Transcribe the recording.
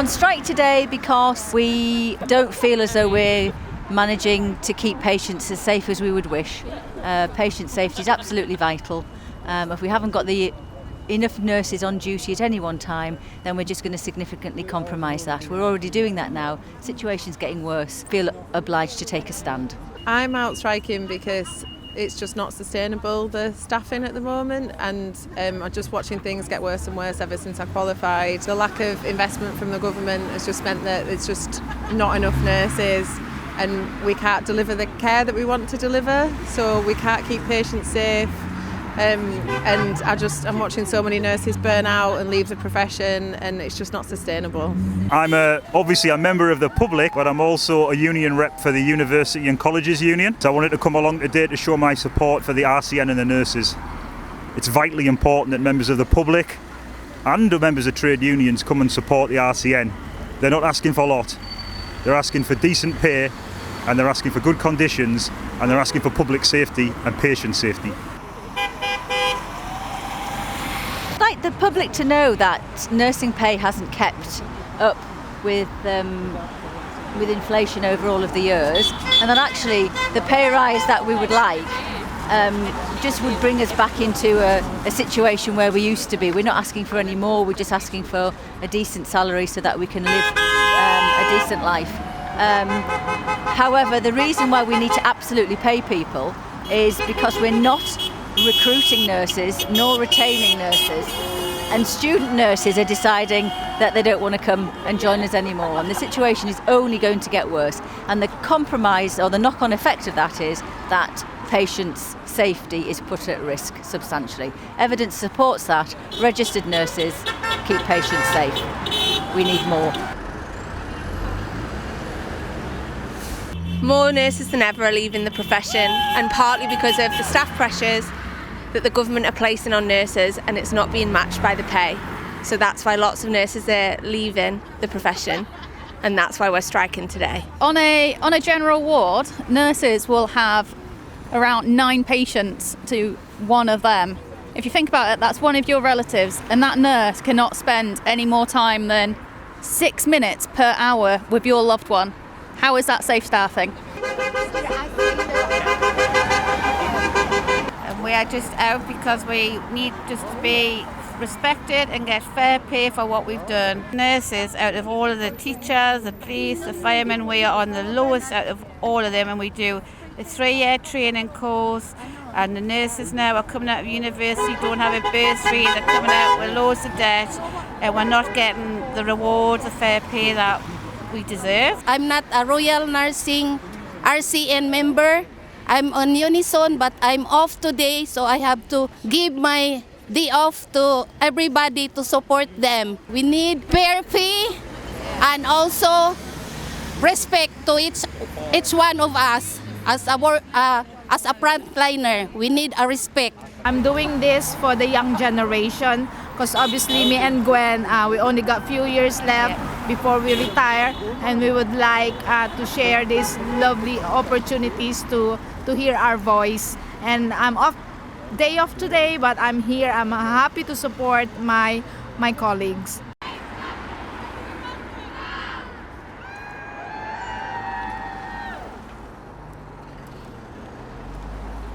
On strike today because we don't feel as though we're managing to keep patients as safe as we would wish. Patient safety is absolutely vital. If we haven't got enough nurses on duty at any one time, then we're just going to significantly compromise that. We're already doing that now. Situation's getting worse. Feel obliged to take a stand. I'm out striking because it's just not sustainable, the staffing at the moment, and I'm just watching things get worse and worse ever since I qualified. The lack of investment from the government has just meant that it's just not enough nurses and we can't deliver the care that we want to deliver, so we can't keep patients safe. And I'm watching so many nurses burn out and leave the profession, and it's just not sustainable. I'm obviously a member of the public, but I'm also a union rep for the University and Colleges Union. So I wanted to come along today to show my support for the RCN and the nurses. It's vitally important that members of the public and the members of trade unions come and support the RCN. They're not asking for a lot. They're asking for decent pay, and they're asking for good conditions, and they're asking for public safety and patient safety. I'd like the public to know that nursing pay hasn't kept up with inflation over all of the years, and that actually the pay rise that we would like just would bring us back into a situation where we used to be. We're not asking for any more, we're just asking for a decent salary so that we can live a decent life. However, the reason why we need to absolutely pay people is because we're not recruiting nurses nor retaining nurses, and student nurses are deciding that they don't want to come and join us anymore, and the situation is only going to get worse, and the compromise or the knock-on effect of that is that patients' safety is put at risk substantially. Evidence supports that. Registered nurses keep patients safe. We need more. More nurses than ever are leaving the profession, and partly because of the staff pressures that the government are placing on nurses, and it's not being matched by the pay. So that's why lots of nurses are leaving the profession, and that's why we're striking today. On a general ward, nurses will have around 9 patients to one of them. If you think about it, that's one of your relatives, and that nurse cannot spend any more time than 6 minutes per hour with your loved one. How is that safe staffing? We are just out because we need just to be respected and get fair pay for what we've done. Nurses, out of all of the teachers, the police, the firemen, we are on the lowest out of all of them, and we do a 3-year training course, and the nurses now are coming out of university, don't have a bursary, they're coming out with loads of debt, and we're not getting the rewards, the fair pay that we deserve. I'm not a Royal Nursing RCN member. I'm on Unison, but I'm off today, so I have to give my day off to everybody to support them. We need fair pay and also respect to each one of us as a frontliner. We need a respect. I'm doing this for the young generation because obviously me and Gwen, we only got few years left before we retire, and we would like to share these lovely opportunities to hear our voice. And I'm day off today, but I'm here. I'm happy to support my colleagues.